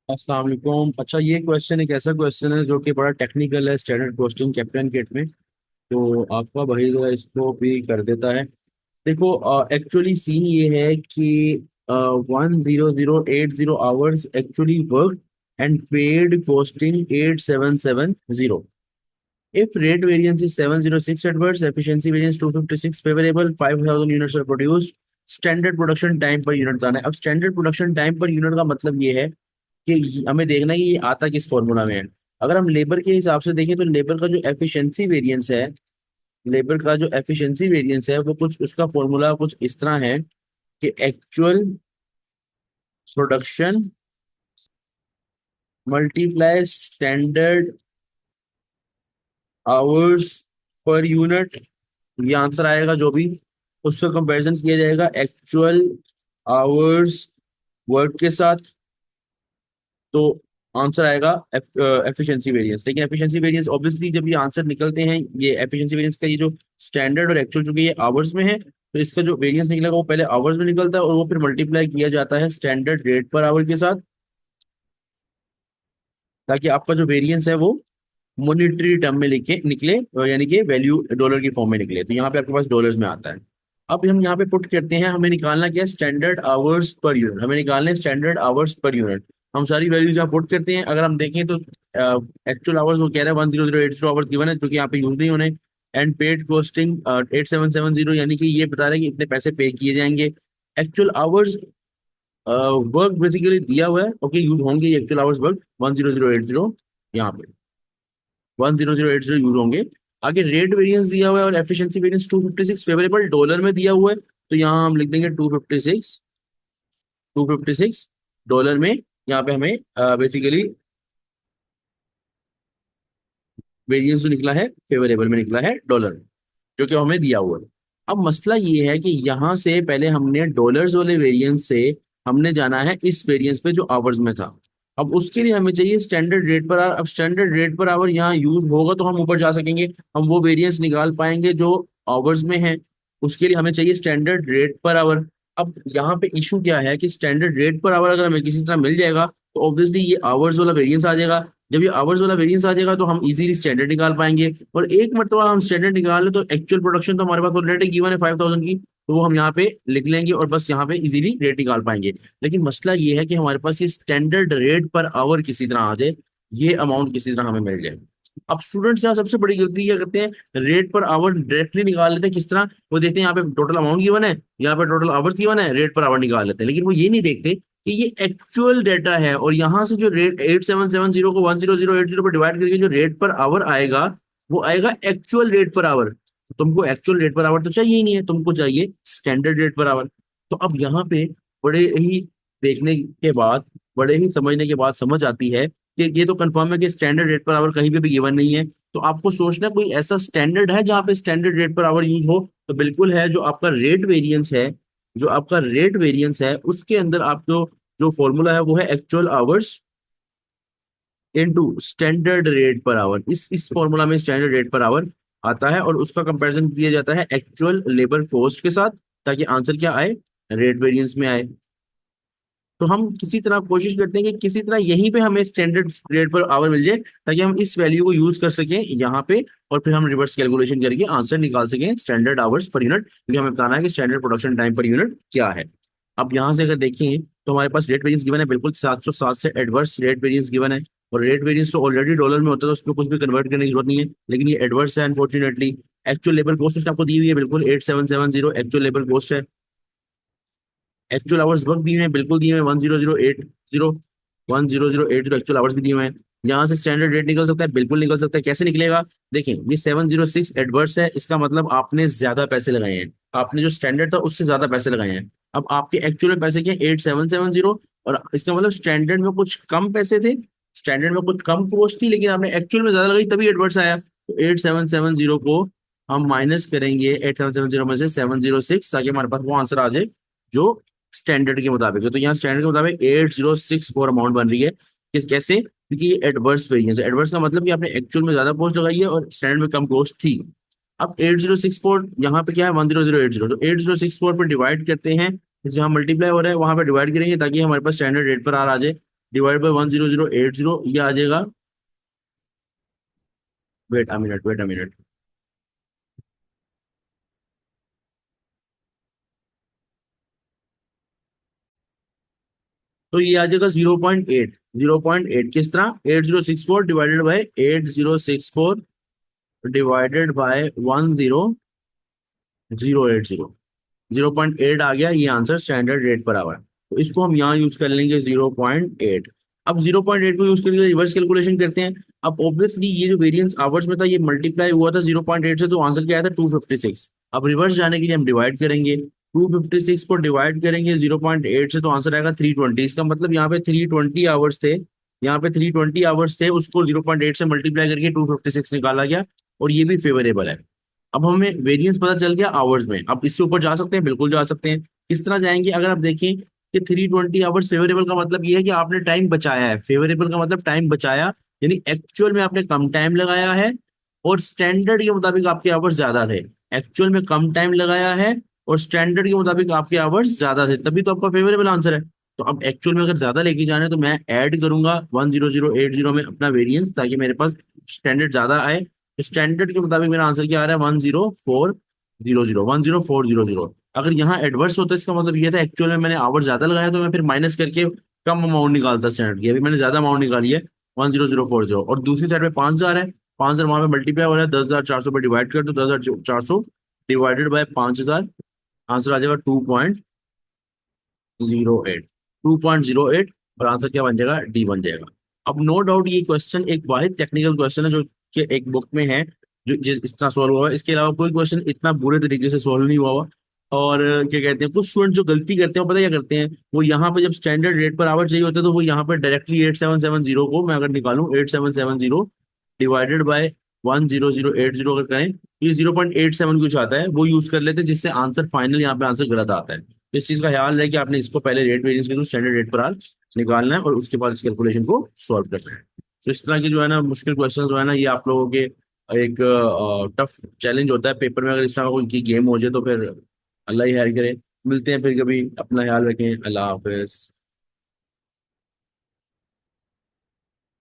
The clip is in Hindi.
अस्सलाम वालेकुम। अच्छा, ये क्वेश्चन एक ऐसा क्वेश्चन है जो कि बड़ा टेक्निकल है, स्टैंडर्ड कोस्टिंग कैप्टन किट में। तो आपका भाई जो है इसको भी कर देता है। देखो, एक्चुअली सीन ये है कि 100,800 hours actually work and paid costing 8,770। If rate variance is 706 adverse, efficiency variance 256 favorable, 5,000 units are produced, standard production time per unit बताना है। अब standard production time per unit का मतलब ये है कि हमें देखना है कि ये आता किस फॉर्मूला में है। अगर हम लेबर के हिसाब से देखें तो लेबर का जो एफिशिएंसी वेरिएंस है, लेबर का जो एफिशिएंसी वेरिएंस है वो कुछ उसका फॉर्मूला कुछ इस तरह है कि actual production multiply standard hours per unit. ये आंसर आएगा जो भी, उसका कंपैरिजन किया जाएगा एक्चुअल आवर्स वर्क के साथ। तो आंसर आएगा एफिशिएंसी वेरिएंस। लेकिन एफिशिएंसी वेरिएंस ऑब्वियसली जब ये आंसर निकलते हैं, ये एफिशिएंसी वेरिएंस का ये जो स्टैंडर्ड और एक्चुअल चूंकि ये आवर्स में है, तो इसका जो वेरिएंस निकलेगा वो पहले आवर्स में निकलता है और वो फिर मल्टीप्लाई किया जाता है स्टैंडर्ड रेट पर आवर के साथ, ताकि आपका जो वेरिएंस है वो मॉनिटरी टर्म में लिखे निकले, यानी कि वैल्यू डॉलर की फॉर्म में निकले। तो यहाँ पे आपके पास डॉलर्स में आता है। अब हम यहाँ पे पुट करते हैं, हमें निकालना क्या है, स्टैंडर्ड आवर्स पर यूनिट। हमें निकालना है स्टैंडर्ड आवर्स पर यूनिट। हम सारी वैल्यूज यहाँ पुट करते हैं। अगर हम देखें तो एक्चुअल आवर्स वो कह रहा है 100,800 आवर्स गिवन है, जो कि यहाँ पे यूज नहीं होने। एंड पेड कॉस्टिंग 8,770, यानी कि ये बता रहा है कि इतने पैसे पे किए जाएंगे। एक्चुअल आवर्स वर्क बेसिकली दिया हुआ है, ओके, यूज होंगे ये एक्चुअल आवर्स वर्क 100,080 यहाँ पे 100,080 यूज होंगे। आगे रेट वेरिएंस दिया हुआ है और एफिशिएंसी वेरिएंस 256 फेवरेबल डॉलर में दिया हुआ है। तो यहाँ हम लिख देंगे 256, 256 डॉलर में। यहाँ पे हमें बेसिकली वेरिएंस जो निकला है फेवरेबल में निकला है डॉलर, जो कि हमें दिया हुआ है। अब मसला ये है कि यहाँ से पहले हमने डॉलर्स वाले वेरिएंस से हमने जाना है इस वेरिएंस पे जो आवर्स में था। अब उसके लिए हमें चाहिए स्टैंडर्ड रेट पर आवर। अब स्टैंडर्ड रेट पर आवर यहाँ यूज होगा तो हम ऊपर जा सकेंगे, हम वो वेरिएंस निकाल पाएंगे जो आवर्स में है। उसके लिए हमें चाहिए स्टैंडर्ड रेट पर आवर। अब यहाँ पे इशू क्या है कि स्टैंडर्ड रेट पर आवर अगर हमें किसी तरह मिल जाएगा तो ऑब्वियसली ये आवर्स वाला वेरिएंस आ जाएगा। जब ये आवर्स वाला वेरिएंस आ जाएगा तो हम इजीली स्टैंडर्ड निकाल पाएंगे। और एक मरतबा हम स्टैंडर्ड निकाल ले तो एक्चुअल प्रोडक्शन तो हमारे पास ऑलरेडी गिवन है 5,000 की, तो वो हम यहाँ पे लिख लेंगे और बस यहाँ पे इजीली रेट निकाल पाएंगे। लेकिन मसला ये है कि हमारे पास ये स्टैंडर्ड रेट पर आवर किसी तरह आ जाए, ये अमाउंट किसी तरह हमें मिल जाए। अब स्टूडेंट्स यहाँ सबसे बड़ी गलती क्या करते हैं, रेट पर आवर डायरेक्टली निकाल लेते हैं। किस तरह, वो देखते हैं यहाँ पे टोटल अमाउंट गिवन है, यहाँ पे टोटल आवर्स गिवन है, रेट पर आवर निकाल लेते हैं। लेकिन वो ये नहीं देखते कि ये एक्चुअल डेटा है और यहाँ से जो रेट 8,770 को 100,080 पर डिवाइड करके जो रेट पर आवर आएगा वो आएगा एक्चुअल रेट पर आवर। तुमको एक्चुअल रेट पर आवर तो चाहिए ही नहीं है, तुमको चाहिए स्टैंडर्ड रेट पर आवर। तो अब यहाँ पे बड़े ही देखने के बाद, बड़े ही समझने के बाद समझ आती है कि ये तो कंफर्म है कि स्टैंडर्ड रेट पर आवर कहीं पे भी गिवन नहीं है। तो आपको सोचना है कोई ऐसा स्टैंडर्ड है जहाँ पे standard rate per hour use हो। तो बिल्कुल है, जो आपका रेट वेरिएंस है, जो आपका रेट वेरिएंस है उसके अंदर आपको जो फॉर्मूला है वो है actual hours into standard rate per hour. इस फॉर्मूला में स्टैंडर्ड रेट पर आवर आता है और उसका कंपैरिजन किया जाता है एक्चुअल लेबर कॉस्ट के साथ, ताकि आंसर क्या आए, रेट वेरिएंस में आए। तो हम किसी तरह कोशिश करते हैं कि किसी तरह यहीं पे हमें स्टैंडर्ड रेट पर आवर मिल जाए, ताकि हम इस वैल्यू को यूज कर सकें यहाँ पे और फिर हम रिवर्स कैलकुलेशन करके आंसर निकाल सकें स्टैंडर्ड आवर्स पर यूनिट, क्योंकि हमें बताना है कि standard production time per unit क्या है। अब यहाँ से अगर देखें तो हमारे पास रेट वेरिएंस गिवन है, बिल्कुल 707 से एडवर्स रेट वेरिएंस गिवन है। और रेट वेरिएंस तो ऑलरेडी डॉलर में होता है तो उसमें कुछ भी कन्वर्ट करने की जरूरत नहीं है, लेकिन ये एडवर्स है अनफॉर्चुनेटली। एक्चुअल लेबर कॉस्ट उसने आपको दी हुई है, बिल्कुल 8,770 एक्चुअल लेबर कॉस्ट है। एक्चुअल आवर्स वर्क दिए हुए हैं, बिल्कुल दिए हुए हैं 100,080 एक्चुअल आवर्स भी दिए हुए हैं। यहाँ से स्टैंडर्ड रेट निकल सकता है, बिल्कुल निकल सकता है। कैसे निकलेगा, देखें ये 706 एडवर्स है, इसका मतलब आपने ज्यादा पैसे लगाए हैं, आपने जो स्टैंडर्ड था उससे ज्यादा पैसे लगाए हैं। अब आपके एक्चुअल में पैसे क्या 8,770, और इसका मतलब स्टैंडर्ड में कुछ कम पैसे थे, स्टैंडर्ड में कुछ कम कॉस्ट थी, लेकिन आपने एक्चुअल में ज्यादा लगाई तभी एडवर्स आया। तो 8,770 को हम माइनस करेंगे 8,770 में से 706, ताकि हमारे पास वो आंसर आ जाए जो स्टैंडर्ड के मुताबिक है। तो यहाँ स्टैंडर्ड के मुताबिक 8,064 अमाउंट बन रही है। कैसे, क्योंकि ये एडवर्स वेरिएंस है। एडवर्स का मतलब कि आपने एक्चुअल में ज्यादा कॉस्ट लगाई है और स्टैंडर्ड में कम कॉस्ट थी। अब 8,064 यहाँ पे क्या है 100,080, तो 8,064 पर डिवाइड करते हैं, जहाँ मल्टीप्लाई हो रहा है वहां पे डिवाइड करेंगे ताकि हमारे पास स्टैंडर्ड रेट पर आ जाए। डिवाइड बाय 10080, ये आ जाएगा। Wait a minute, wait a minute. तो ये आ जाएगा 0.8। 0.8 किस तरह, 8064 डिवाइडेड बाय 8064 डिवाइडेड बाय 10080। 0.8 आ गया, ये आंसर स्टैंडर्ड रेट पर आवा है। तो इसको हम यहाँ यूज कर लेंगे 0.8। अब 0.8 को यूज करके रिवर्स कैलकुलेशन करते हैं। अब ऑब्वियसली ये जो वेरिएंस आवर्स में था ये मल्टीप्लाई हुआ था 0.8 से, तो आंसर क्या आया था 256। अब रिवर्स जाने के लिए हम डिवाइड करेंगे, 256 को डिवाइड करेंगे 0.8 से तो आंसर आएगा 320। इसका मतलब यहाँ पे 320 आवर्स थे, यहाँ पे 320 आवर्स थे, उसको 0.8 से मल्टीप्लाई करके 256 निकाला गया, और ये भी फेवरेबल है। अब हमें वेरिएंस पता चल गया आवर्स में, अब इससे ऊपर जा सकते हैं, बिल्कुल जा सकते हैं। किस तरह जाएंगे, अगर आप देखें कि 320 आवर्स फेवरेबल का मतलब ये है कि आपने टाइम बचाया है, फेवरेबल का मतलब टाइम बचाया, यानी एक्चुअल में आपने कम टाइम लगाया है, और स्टैंडर्ड के मुताबिक आपके आवर्स ज्यादा थे। एक्चुअल में कम टाइम लगाया है और स्टैंडर्ड के मुताबिक आपके आवर्स ज्यादा थे, तभी तो आपका फेवरेबल आंसर है। तो अब एक्चुअल में अगर ज्यादा लेके जाना है तो मैं ऐड करूंगा 10080 में अपना वेरिएंस, ताकि मेरे पास स्टैंडर्ड ज्यादा आए। स्टैंडर्ड के मुताबिक मेरा आंसर क्या आ रहा है, 10400, 10400। अगर यहाँ एडवर्स होता इसका मतलब ये था एक्चुअल में मैंने आवर ज्यादा लगाया, तो मैं फिर माइनस करके कम अमाउंट निकालता स्टैंडर्ड की। अभी मैंने ज्यादा अमाउंट निकाली है 10040, और दूसरी साइड पे 5000 है। 5000 वहां पे मल्टीप्लाई हो रहा है, 10,400 पे डिवाइड कर दो, 10,400 डिवाइडेड बाय 5000, आंसर आ जाएगा 2.08। 2.08, और आंसर क्या बन जाएगा, डी बन जाएगा। अब नो डाउट ये क्वेश्चन एक वाहिद टेक्निकल क्वेश्चन है जो कि एक बुक में है, जो जिस इस तरह सॉल्व हुआ है, इसके अलावा कोई क्वेश्चन इतना बुरे तरीके से सॉल्व नहीं हुआ हुआ। और क्या कहते हैं, कुछ स्टूडेंट जो गलती करते हैं वो पता क्या करते हैं, वो यहाँ पे जब स्टैंडर्ड रेट पर आवर चाहिए होता है तो वो यहाँ पे डायरेक्टली 8770 को मैं अगर निकालूं, 8770 डिवाइडेड बाय 10080 अगर करें, तो ये 0.87 कुछ आता है, वो यूज कर लेते हैं, जिससे आंसर फाइनल यहाँ पे आंसर गलत आता है। तो इस चीज का ख्याल है कि आपने इसको पहले रेट वेरिएंस के थ्रू स्टैंडर्ड रेट पर आर निकालना है, और उसके बाद इस कैलकुलेशन को सॉल्व करना है। तो इस तरह की जो है ना मुश्किल क्वेश्चन जो है ना, ये आप लोगों के एक टफ चैलेंज होता है पेपर में। अगर इस तरह का कोई गेम हो जाए तो फिर अल्लाह ही खैर करे। मिलते हैं फिर कभी, अपना ख्याल रखें, अल्लाह हाफिज।